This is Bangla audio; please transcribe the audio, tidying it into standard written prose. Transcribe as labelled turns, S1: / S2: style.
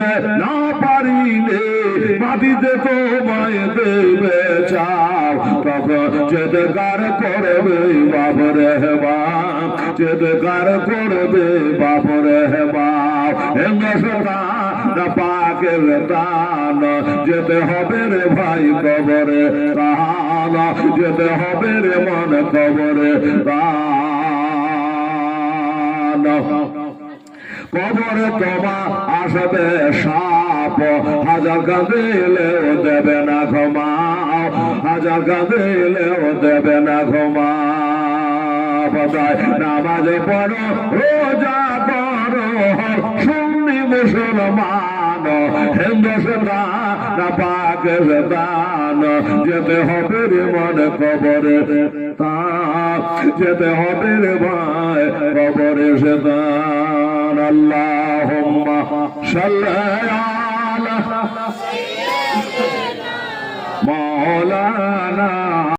S1: না পারিলে মাটিতে তোমায় দেবে চাও, তখন চেতকার করবে বাবরে বাপ, চেতকার করবে বাবরে বাপ। পাকের দান যেতে হবে রে ভাই কবরে দান, যেতে হবে রে মন কবরে দান। কবরে তোমা আসবে সাপ, হাজার কাঁদিলেও দেবে না ক্ষমা, হাজার কাঁদিলেও দেবে না ক্ষমা। নামাজ পড়ো রোজা করো সুন্নি মুসলমান, হিন্দুস্তান পাকিস্তান যেতে হবে রে মন কবরে দান, যেতে হবে রে ভাই কবরে দান। আল্লাহুম্মা সাল্লি আলা মাওলানা